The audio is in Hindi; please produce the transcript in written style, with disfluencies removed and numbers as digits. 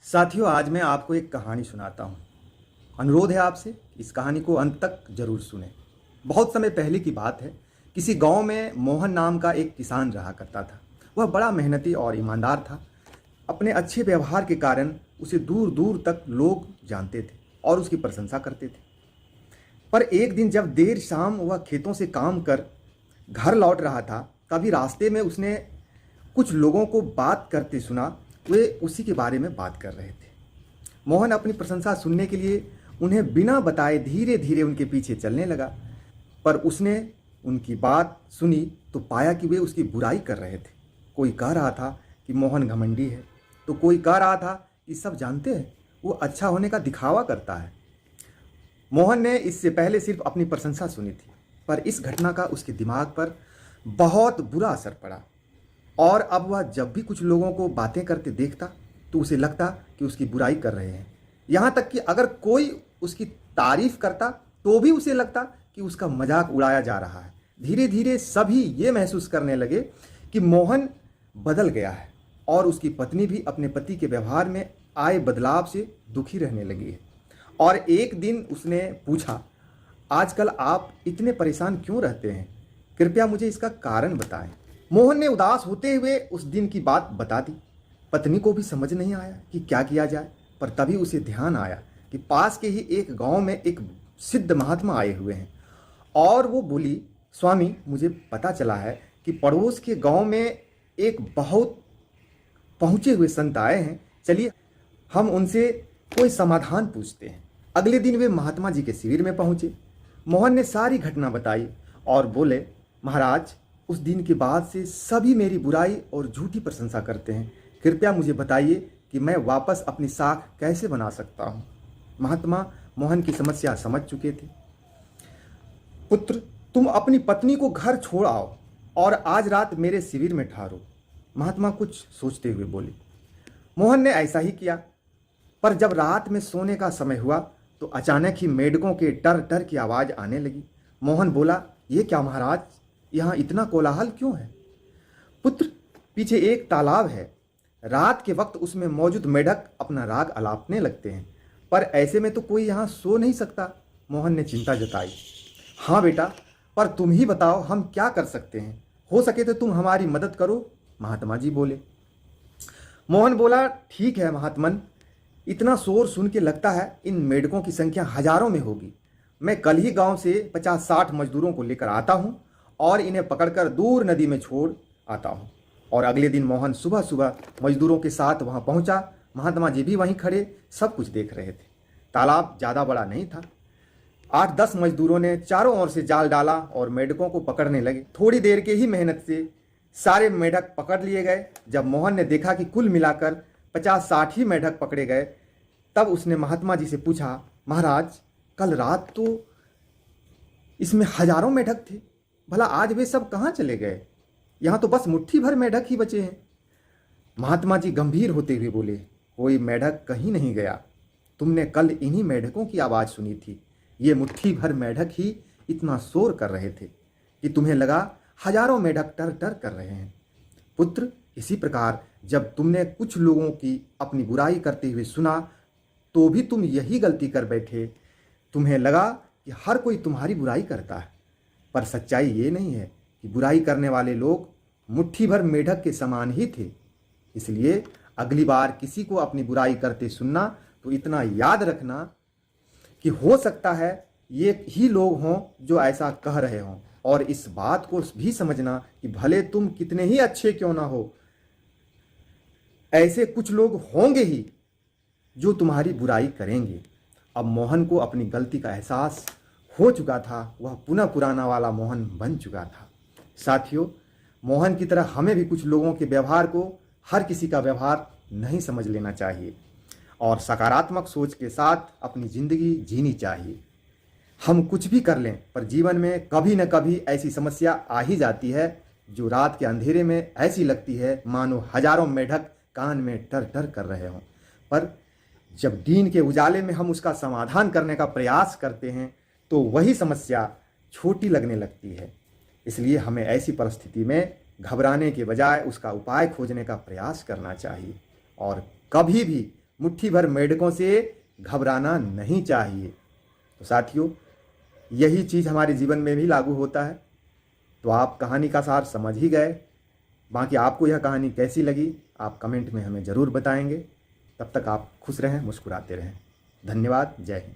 साथियों, आज मैं आपको एक कहानी सुनाता हूँ। अनुरोध है आपसे इस कहानी को अंत तक जरूर सुने। बहुत समय पहले की बात है। किसी गांव में मोहन नाम का एक किसान रहा करता था। वह बड़ा मेहनती और ईमानदार था। अपने अच्छे व्यवहार के कारण उसे दूर दूर तक लोग जानते थे और उसकी प्रशंसा करते थे। पर एक दिन जब देर शाम वह खेतों से काम कर घर लौट रहा था, तभी रास्ते में उसने कुछ लोगों को बात करते सुना। वे उसी के बारे में बात कर रहे थे। मोहन अपनी प्रशंसा सुनने के लिए उन्हें बिना बताए धीरे धीरे उनके पीछे चलने लगा। पर उसने उनकी बात सुनी तो पाया कि वे उसकी बुराई कर रहे थे। कोई कह रहा था कि मोहन घमंडी है, तो कोई कह रहा था कि सब जानते हैं वो अच्छा होने का दिखावा करता है। मोहन ने इससे पहले सिर्फ अपनी प्रशंसा सुनी थी, पर इस घटना का उसके दिमाग पर बहुत बुरा असर पड़ा। और अब वह जब भी कुछ लोगों को बातें करते देखता तो उसे लगता कि उसकी बुराई कर रहे हैं। यहाँ तक कि अगर कोई उसकी तारीफ करता तो भी उसे लगता कि उसका मजाक उड़ाया जा रहा है। धीरे धीरे सभी ये महसूस करने लगे कि मोहन बदल गया है और उसकी पत्नी भी अपने पति के व्यवहार में आए बदलाव से दुखी रहने लगी है। और एक दिन उसने पूछा, आजकल आप इतने परेशान क्यों रहते हैं? कृपया मुझे इसका कारण बताएं। मोहन ने उदास होते हुए उस दिन की बात बता दी। पत्नी को भी समझ नहीं आया कि क्या किया जाए, पर तभी उसे ध्यान आया कि पास के ही एक गांव में एक सिद्ध महात्मा आए हुए हैं। और वो बोली, स्वामी, मुझे पता चला है कि पड़ोस के गांव में एक बहुत पहुंचे हुए संत आए हैं। चलिए हम उनसे कोई समाधान पूछते हैं। अगले दिन वे महात्मा जी के शिविर में पहुंचे। मोहन ने सारी घटना बताई और बोले, महाराज, उस दिन के बाद से सभी मेरी बुराई और झूठी प्रशंसा करते हैं। कृपया मुझे बताइए कि मैं वापस अपनी साख कैसे बना सकता हूँ। महात्मा मोहन की समस्या समझ चुके थे। पुत्र, तुम अपनी पत्नी को घर छोड़ आओ और आज रात मेरे शिविर में ठहरो। महात्मा कुछ सोचते हुए बोले। मोहन ने ऐसा ही किया। पर जब रात में सोने का समय हुआ तो अचानक ही मेढकों के टर टर की आवाज़ आने लगी। मोहन बोला, ये क्या महाराज, यहाँ इतना कोलाहल क्यों है? पुत्र, पीछे एक तालाब है। रात के वक्त उसमें मौजूद मेढक अपना राग अलापने लगते हैं, पर ऐसे में तो कोई यहाँ सो नहीं सकता। मोहन ने चिंता जताई। हाँ बेटा, पर तुम ही बताओ हम क्या कर सकते हैं? हो सके तो तुम हमारी मदद करो, महात्मा जी बोले। मोहन बोला, ठीक है महात्मन, इतना शोर सुन के लगता है इन मेढकों की संख्या हजारों में होगी। मैं कल ही गांव से 50-60 मजदूरों को लेकर आता हूँ और इन्हें पकड़कर दूर नदी में छोड़ आता हूँ। और अगले दिन मोहन सुबह सुबह मजदूरों के साथ वहाँ पहुँचा। महात्मा जी भी वहीं खड़े सब कुछ देख रहे थे। तालाब ज़्यादा बड़ा नहीं था। 8-10 मजदूरों ने चारों ओर से जाल डाला और मेढकों को पकड़ने लगे। थोड़ी देर के ही मेहनत से सारे मेढक पकड़ लिए गए। जब मोहन ने देखा कि कुल मिलाकर 50-60 ही मेढक पकड़े गए, तब उसने महात्मा जी से पूछा, महाराज, कल रात तो इसमें हजारों मेढक थे, भला आज वे सब कहाँ चले गए? यहाँ तो बस मुट्ठी भर मेढक ही बचे हैं। महात्मा जी गंभीर होते हुए बोले, कोई मेढक कहीं नहीं गया। तुमने कल इन्हीं मेढकों की आवाज़ सुनी थी। ये मुट्ठी भर मेढक ही इतना शोर कर रहे थे कि तुम्हें लगा हजारों मेढक टर टर कर रहे हैं। पुत्र, इसी प्रकार जब तुमने कुछ लोगों की अपनी बुराई करते हुए सुना तो भी तुम यही गलती कर बैठे। तुम्हें लगा कि हर कोई तुम्हारी बुराई करता है, पर सच्चाई ये नहीं है कि बुराई करने वाले लोग मुट्ठी भर मेढक के समान ही थे। इसलिए अगली बार किसी को अपनी बुराई करते सुनना तो इतना याद रखना कि हो सकता है ये ही लोग हों जो ऐसा कह रहे हों। और इस बात को भी समझना कि भले तुम कितने ही अच्छे क्यों ना हो, ऐसे कुछ लोग होंगे ही जो तुम्हारी बुराई करेंगे। अब मोहन को अपनी गलती का एहसास हो चुका था। वह पुनः पुराना वाला मोहन बन चुका था। साथियों, मोहन की तरह हमें भी कुछ लोगों के व्यवहार को हर किसी का व्यवहार नहीं समझ लेना चाहिए और सकारात्मक सोच के साथ अपनी ज़िंदगी जीनी चाहिए। हम कुछ भी कर लें, पर जीवन में कभी न कभी ऐसी समस्या आ ही जाती है जो रात के अंधेरे में ऐसी लगती है मानो हजारों मेढक कान में टर टर कर रहे हों। पर जब दिन के उजाले में हम उसका समाधान करने का प्रयास करते हैं तो वही समस्या छोटी लगने लगती है। इसलिए हमें ऐसी परिस्थिति में घबराने के बजाय उसका उपाय खोजने का प्रयास करना चाहिए और कभी भी मुट्ठी भर मेंढकों से घबराना नहीं चाहिए। तो साथियों, यही चीज़ हमारे जीवन में भी लागू होता है। तो आप कहानी का सार समझ ही गए। बाकी आपको यह कहानी कैसी लगी आप कमेंट में हमें ज़रूर बताएंगे। तब तक आप खुश रहें, मुस्कुराते रहें। धन्यवाद। जय हिंद।